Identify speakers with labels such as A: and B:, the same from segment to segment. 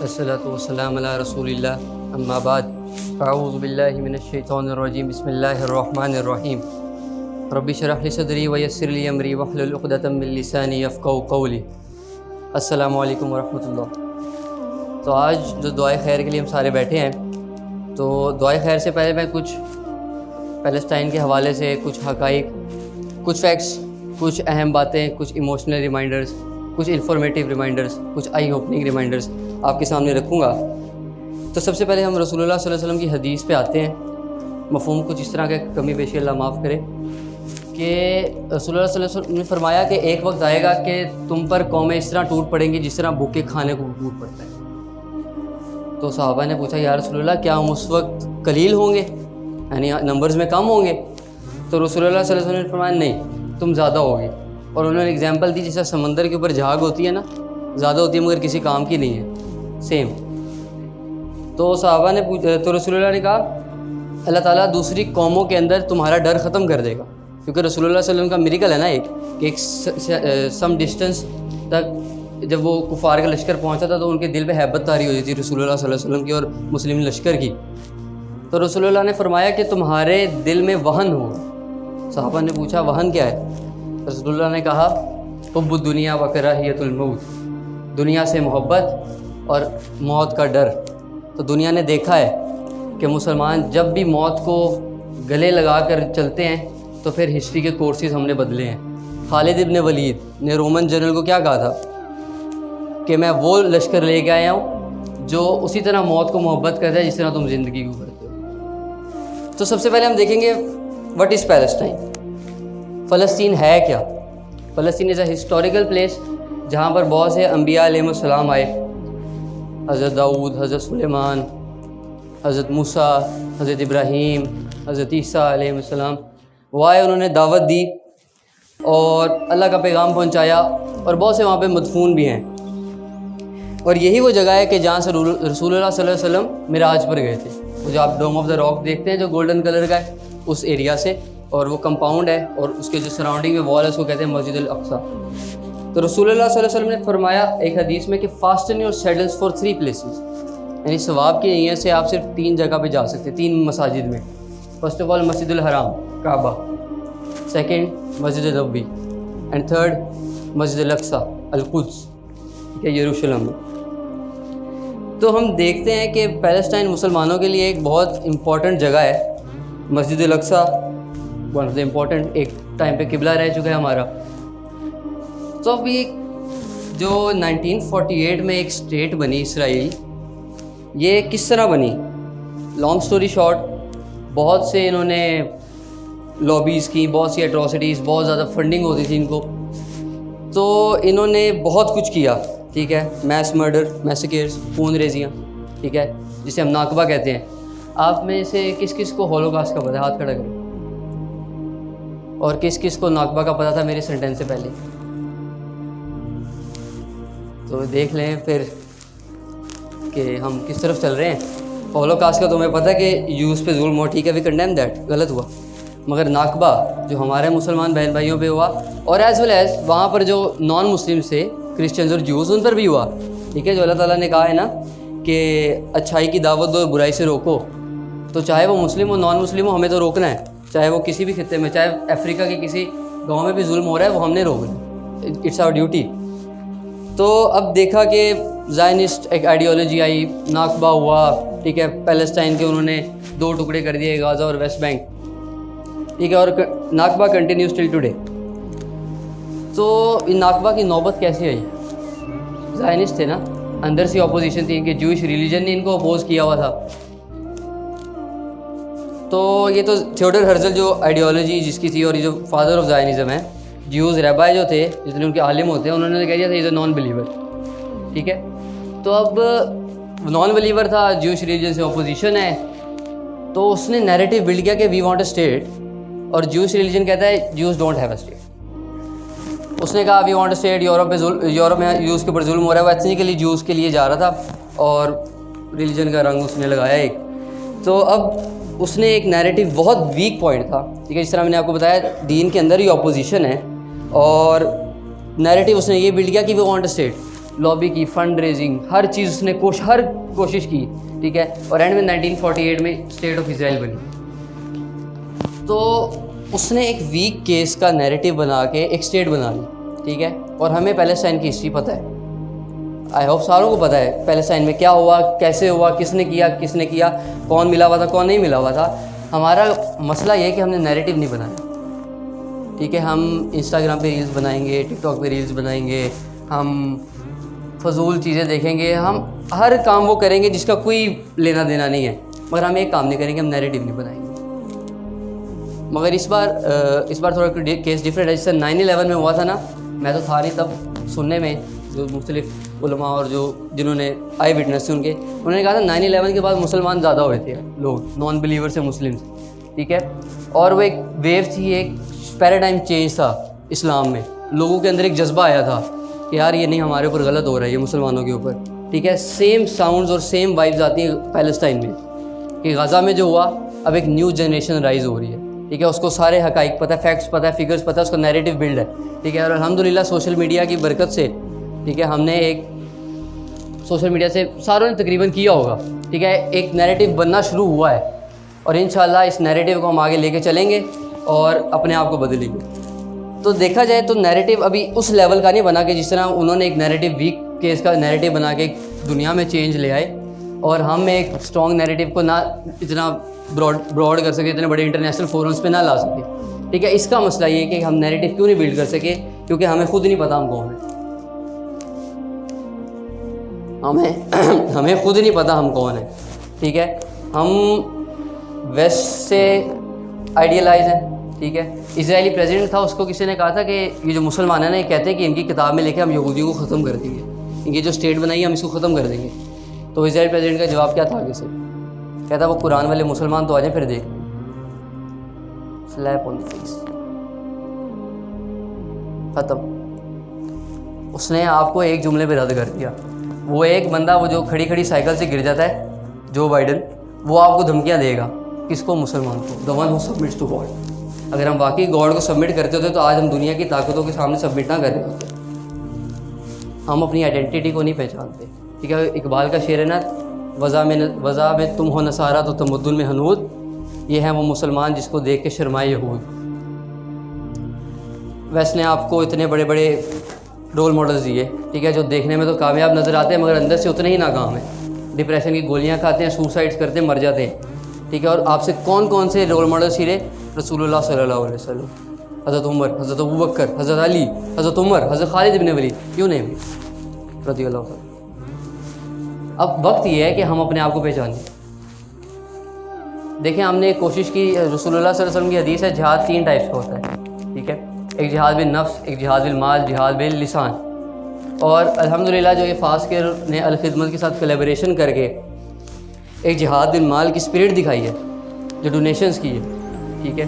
A: अस्सलातु वस्सलामु अला रसूलिल्लाह अम्मा बाद अऊज़ु बिल्लाहि मिनश्शैतानिर्रजीम बिस्मिल्लाहिर्रहमानिर्रहीम रब्बि इश्रह ली सदरी व यस्सिर ली अमरी वहलुल उक़दतम मिन लिसानी यफ़क़हू क़ौली। अस्सलामु अलैकुम व रहमतुल्लाह। तो आज जो दुआए खैर के लिए हम सारे बैठे हैं, तो दुआए खैर से पहले मैं कुछ फ़लस्तीन के हवाले से कुछ हक़ाइक़, कुछ फैक्ट्स, कुछ अहम बातें, कुछ इमोशनल रिमाइंडर्स, कुछ इन्फॉर्मेटिव रिमाइंडर्स, कुछ आई ओपनिंग रिमाइंडर्स आपके सामने रखूँगा। तो सबसे पहले हम रसूलुल्लाह सल्लल्लाहु अलैहि वसल्लम की हदीस पे आते हैं। मफ़हूम कुछ इस तरह के कमी पेशी अल्लाह माफ़ करे कि रसूलुल्लाह सल्लल्लाहु अलैहि वसल्लम ने फरमाया कि एक वक्त आएगा कि तुम पर कौमें इस तरह टूट पड़ेंगी जिस तरह भूखे खाने को टूट पड़ता है। तो सहाबा ने पूछा, या रसूलुल्लाह क्या हम उस वक्त कलील होंगे, यानी नंबर्स में कम होंगे? तो रसूलुल्लाह सल्लल्लाहु अलैहि वसल्लम ने फरमाया नहीं, तुम ज़्यादा होगे। और उन्होंने एग्जाम्पल दी, जैसे समंदर के ऊपर झाग होती है ना, ज़्यादा होती है मगर किसी काम की नहीं है, सेम। तो सहाबा ने तो रसूलुल्लाह ने कहा अल्लाह ताला दूसरी कौमों के अंदर तुम्हारा डर ख़त्म कर देगा, क्योंकि रसूलुल्लाह सल्लल्लाहु अलैहि वसल्लम का मिरेकल है ना एक सम डिस्टेंस तक जब वो कुफ़ार का लश्कर पहुंचा था तो उनके दिल पे हैबत तारी हो थी रसूलुल्लाह सल्लल्लाहु अलैहि वसल्लम की और मुस्लिम लश्कर की। तो रसूलुल्लाह ने फरमाया कि तुम्हारे दिल में वहन हो। सहाबा ने पूछा वहन क्या है? रसूलुल्लाह ने कहा हुब्बुद दुनिया व कराहियतुल मौत, दुनिया से मोहब्बत और मौत का डर। तो दुनिया ने देखा है कि मुसलमान जब भी मौत को गले लगा कर चलते हैं तो फिर हिस्ट्री के कोर्सेज हमने बदले हैं। खालिद इब्न वलीद ने रोमन जनरल को क्या कहा था कि मैं वो लश्कर लेके आया हूँ जो उसी तरह मौत को मोहब्बत करता है जिस तरह तुम ज़िंदगी को करते हो। तो सबसे पहले हम देखेंगे व्हाट इज़ पैलेस्टाइन। फ़लस्तीन है क्या? फ़लस्तीन इज़ अ हिस्टोरिकल प्लेस जहाँ पर बहुत से अंबिया अलैहिस्सलाम आए। हज़रत दाऊद, हज़रत सुलेमान, हज़रत मूसा, हज़रत इब्राहीम, हज़रत ईसा अलैहिस्सलाम वो आए, उन्होंने दावत दी और अल्लाह का पैगाम पहुँचाया, और बहुत से वहाँ पे मदफून भी हैं। और यही वो जगह है कि जहाँ से रसूलुल्लाह सल्लल्लाहु अलैहि वसल्लम मिराज पर गए थे। वो जो आप डोम ऑफ द रॉक देखते हैं जो गोल्डन कलर का है, उस एरिया से, और वो कंपाउंड है और उसके जो सराउंडिंग में वॉल है उसको कहते हैं मस्जिद अल अक्सा। तो रसूलुल्लाह सल्लल्लाहु अलैहि वसल्लम ने फरमाया एक हदीस में कि fasten your saddles for 3 places, यानी सवाब की नीयत से आप सिर्फ 3 जगह पे जा सकते हैं, 3 मसाजिद में। फर्स्ट ऑफ ऑल मस्जिद अल हराम काबा, सेकंड मस्जिद नबवी, एंड थर्ड मस्जिद अल अक्सा अल कुद्स, ठीक है, यरूशलेम में। तो हम देखते हैं कि पैलेस्टाइन मुसलमानों के लिए एक बहुत इम्पॉर्टेंट जगह है। मस्जिद Al Aqsa one of the important, एक टाइम पे किबला रह चुका है हमारा। तो अभी जो 1948 में एक स्टेट बनी इसराइल, ये किस तरह बनी? लॉन्ग स्टोरी शॉर्ट, बहुत से इन्होंने लॉबीज़ की, बहुत सी एट्रॉसिटीज़, बहुत ज़्यादा फंडिंग होती थी इनको, तो इन्होंने बहुत कुछ किया, ठीक है। मैस मर्डर, मैसेकेर्स, खून रेजियाँ, ठीक है, जिसे हम नाकबा कहते हैं। आप में से किस किस को हॉलोकॉस्ट का पता है? हाथ खड़ा करें। और किस किस को नाकबा का पता था मेरे सेंटेंस से पहले? तो देख लें फिर कि हम किस तरफ चल रहे हैं। हॉलोकॉस्ट का तुम्हें पता है कि यूज़ पे जुल्म हुआ, ठीक है, वी कंडेम दैट, गलत हुआ। मगर नाकबा जो हमारे मुसलमान बहन भाइयों पे हुआ, और एज़ वेल एज़ वहाँ पर जो नॉन मुस्लिम से क्रिश्चियंस और ज्यूज़, उन पर भी हुआ, ठीक है। जो अल्लाह ताला ने कहा है ना कि अच्छाई की दावत दो, बुराई से रोको, तो चाहे वो मुस्लिम हो नॉन मुस्लिम हो, हमें तो रोकना है। चाहे वो किसी भी खित्ते में, चाहे अफ्रीका के किसी गाँव में भी जुल्म हो रहा है, वो हमने रोकना है, इट्स आवर ड्यूटी। तो अब देखा कि ज़ायनिस्ट एक आइडियोलॉजी आई, नाकबा हुआ, ठीक है, पैलेस्टाइन के उन्होंने 2 टुकड़े कर दिए, गाज़ा और वेस्ट बैंक, ठीक है, और नाकबा कंटिन्यूज टिल टुडे। तो इन नाकबा की नौबत कैसे आई? ज़ायनिस्ट थे ना, अंदर से अपोजिशन थी, इनके ज्यूइश रिलीजन ने इनको अपोज किया हुआ था। तो ये तो थियोडर हर्जल जो आइडियोलॉजी जिसकी थी, और ये जो फादर ऑफ ज़ायनिज़म है, ज्यूज़ रैबाई जो थे, जितने उनके आलिम होते हैं, उन्होंने कह दिया था इज़ अ नॉन बिलीवर, ठीक है। तो अब नॉन बिलीवर था, ज्यूइश रिलीजन से अपोजिशन है, तो उसने नैरेटिव बिल्ड किया कि वी वांट अ स्टेट, और ज्यूइश रिलीजन कहता है Jews don't have a state. उसने कहा we want a state, Europe में ज्यूज़ के ऊपर जुल्म हो रहा है, वो एथनिकली ज्यूज़ के लिए जा रहा था, और रिलीजन का रंग उसने लगाया एक। तो अब उसने एक नैरेटिव, बहुत वीक पॉइंट था, ठीक है, जिस तरह मैंने आपको बताया दीन के अंदर ही अपोजिशन है, और नैरेटिव उसने ये बिल्ड किया कि we want a state. Lobby की, फंड रेजिंग, हर चीज़ उसने हर कोशिश की, ठीक है। और एंड में 1948 में स्टेट ऑफ इज़राइल बनी। तो उसने एक वीक केस का नैरेटिव बना के एक स्टेट बना ली, ठीक है। और हमें पैलेस्टाइन की हिस्ट्री पता है, आई होप सारों को पता है पैलेस्टाइन में क्या हुआ, कैसे हुआ, किसने किया, कौन मिला हुआ था, कौन नहीं मिला हुआ था। हमारा मसला ये है कि हमने नैरेटिव नहीं बनाया, ठीक है। हम इंस्टाग्राम पे रील्स बनाएंगे, टिकटॉक पे रील्स बनाएंगे, हम फजूल चीज़ें देखेंगे, हम हर काम वो करेंगे जिसका कोई लेना देना नहीं है, मगर हम एक काम नहीं करेंगे, हम नैरेटिव नहीं बनाएंगे। मगर इस बार थोड़ा केस डिफरेंट है। जैसे 9/11 में हुआ था ना, मैं तो था नहीं तब, सुनने में जो मुख्तलिफ उलमा और जिन्होंने आई विटनेस थे उन्होंने कहा था 9/11 के बाद मुसलमान ज़्यादा हुए थे लोग, नॉन बिलीवर से मुस्लिम, ठीक है। और वो एक वेव थी, एक पैराडाइम चेंज था इस्लाम में, लोगों के अंदर एक जज्बा आया था कि यार ये नहीं, हमारे ऊपर गलत हो रहा है, ये मुसलमानों के ऊपर, ठीक है। सेम साउंड्स और सेम वाइब्स आती हैं पैलेस्टाइन में कि गज़ा में जो हुआ, अब एक न्यू जनरेशन राइज़ हो रही है, ठीक है। उसको सारे हक़ाइक़ पता है, फैक्ट्स पता है, फिगर्स पता है, उसका नैरेटिव बिल्ड है, ठीक है। और अल्हम्दुलिल्लाह सोशल मीडिया की बरकत से, ठीक है, हमने एक सोशल मीडिया से सारों ने तकरीबन किया होगा, ठीक है, एक नैरेटिव बनना शुरू हुआ है। और इंशाल्लाह इस नैरेटिव को हम आगे लेके चलेंगे और अपने आप को बदलेंगे। तो देखा जाए तो नैरेटिव अभी उस लेवल का नहीं बना कि जिस तरह उन्होंने एक नैरेटिव वीक केस का नैरेटिव बना के दुनिया में चेंज ले आए, और हम एक स्ट्रॉन्ग नैरेटिव को ना इतना ब्रॉड कर सके, इतने बड़े इंटरनेशनल फोरम्स पे ना ला सके, ठीक है। इसका मसला ये है कि हम नैरेटिव क्यों नहीं बिल्ड कर सके, क्योंकि हमें खुद नहीं पता हम कौन हैं। हमें खुद नहीं पता हम कौन हैं, ठीक है। हम वेस्ट से आइडियलाइज हैं, ठीक है। इजरायली प्रेसिडेंट था, उसको किसी ने कहा था कि ये जो मुसलमान हैं ना, ये कहते हैं कि इनकी किताब में लेके हम यहूदियों को ख़त्म कर देंगे, इनकी जो स्टेट बनाई है हम इसको ख़त्म कर देंगे। तो इजरायली प्रेसिडेंट का जवाब क्या था आगे से, कहता वो कुरान वाले मुसलमान तो आ जाए फिर देख, स्लैप ऑन द फेस, ख़त्म। उसने आपको एक जुमले पे रद्द कर दिया। वो एक बंदा, वो जो खड़ी खड़ी साइकिल से गिर जाता है, जो बाइडन, वो आपको धमकियाँ देगा, किसको? मुसलमान को, the one who submits to God. अगर हम वाकई गॉड को सबमिट करते होते तो आज हम दुनिया की ताकतों के सामने सबमिट ना कर रहे होते। हम अपनी आइडेंटिटी को नहीं पहचानते, ठीक है। इकबाल का शेर है ना, वज़ा में तुम हो नसारा तो तमद्दुन में हनूद, ये है वो मुसलमान जिसको देख के शर्माए यहूद। वैसे ने आपको इतने बड़े बड़े रोल मॉडल्स दिए, ठीक है, जो देखने में तो कामयाब नज़र आते हैं मगर अंदर से उतने ही नाकाम हैं। डिप्रेशन की गोलियां खाते हैं, सुसाइड्स करते हैं, मर जाते हैं, ठीक है। और आपसे कौन कौन से रोल मॉडल सीरे? रसूलुल्लाह सल्लल्लाहु अलैहि वसल्लम, हज़रत उमर, हज़रत अबू बकर, हज़रत अली, हज़रत उमर, हज़रत खालिद इब्न वलीद, क्यों नहीं रज़ियल्लाहु अन्हु। अब वक्त ये है कि हम अपने आप को पहचानें। देखें, हमने कोशिश की, रसूलुल्लाह सल्लल्लाहु अलैहि वसल्लम की हदीस है, जिहाद 3 टाइप्स का होता है, ठीक है। एक जिहाद बिल नफ्स, एक जिहाद बिल माल, जिहाद बिल लिसान। और अल्हम्दुलिल्लाह जो ये फास्किर ने अल खिदमत के साथ कोलैबोरेशन करके एक जिहाद बिल माल की स्पिरिट दिखाई है, जो डोनेशंस की है, ठीक है।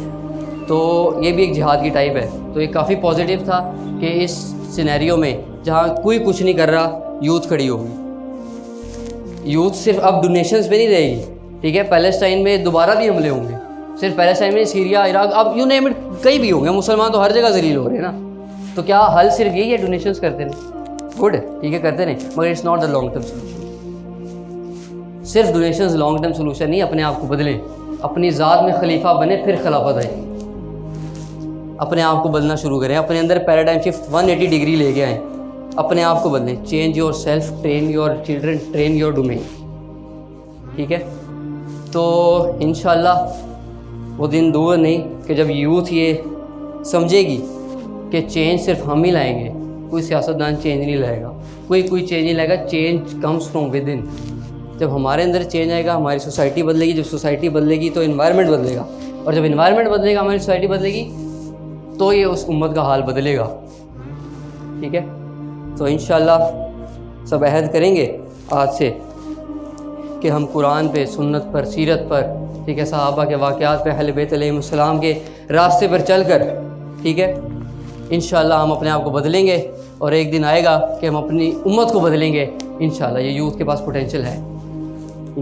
A: तो ये भी एक जिहाद की टाइप है। तो ये काफ़ी पॉजिटिव था कि इस सिनेरियो में जहाँ कोई कुछ नहीं कर रहा, यूथ खड़ी होगी। यूथ सिर्फ अब डोनेशंस पे नहीं रहेगी, ठीक है। पैलेस्टाइन में दोबारा भी हमले होंगे, सिर्फ पैलेस्टाइन में, सीरिया, इराक, अब यू नेम इट, कई भी होंगे। मुसलमान तो हर जगह जलील हो रहे हैं ना। तो क्या हल सिर्फ यही है डोनेशंस करते नहीं? गुड, ठीक है, करते नहीं, मगर it's not the long term solution. सिर्फ डोनेशंस लॉन्ग टर्म सोल्यूशन नहीं। अपने आप को बदलें, अपनी ज़ात में खलीफा बने, फिर खिलाफत आएगी। अपने आप को बदलना शुरू करें, अपने अंदर पैराडाइम शिफ्ट 180 डिग्री लेके आएँ, अपने आप को बदलें। Change your self, train your children, train your domain, ठीक है। तो इंशाल्लाह वो दिन दूर नहीं कि जब यूथ ये समझेगी कि चेंज सिर्फ हम ही लाएंगे, कोई सियासतदान चेंज नहीं लाएगा, कोई चेंज नहीं लाएगा। Change comes from with in. जब हमारे अंदर चेंज आएगा, हमारी सोसाइटी बदलेगी। जब सोसाइटी बदलेगी तो इन्वायरमेंट बदलेगा, और जब इन्वायरमेंट बदलेगा, हमारी सोसाइटी बदलेगी, तो ये उस उम्मत का हाल बदलेगा, ठीक है। तो इंशाल्लाह सब अहद करेंगे आज से कि हम कुरान पे, सुन्नत पर, सीरत पर, ठीक है, सहाबा के वाक़यात पे, अहले बैत अलैहिमुस्सलाम के रास्ते पर चल कर, ठीक है, इंशाल्लाह हम अपने आप को बदलेंगे। और एक दिन आएगा कि हम अपनी उम्मत को बदलेंगे इंशाल्लाह। ये यूथ के पास पोटेंशियल है।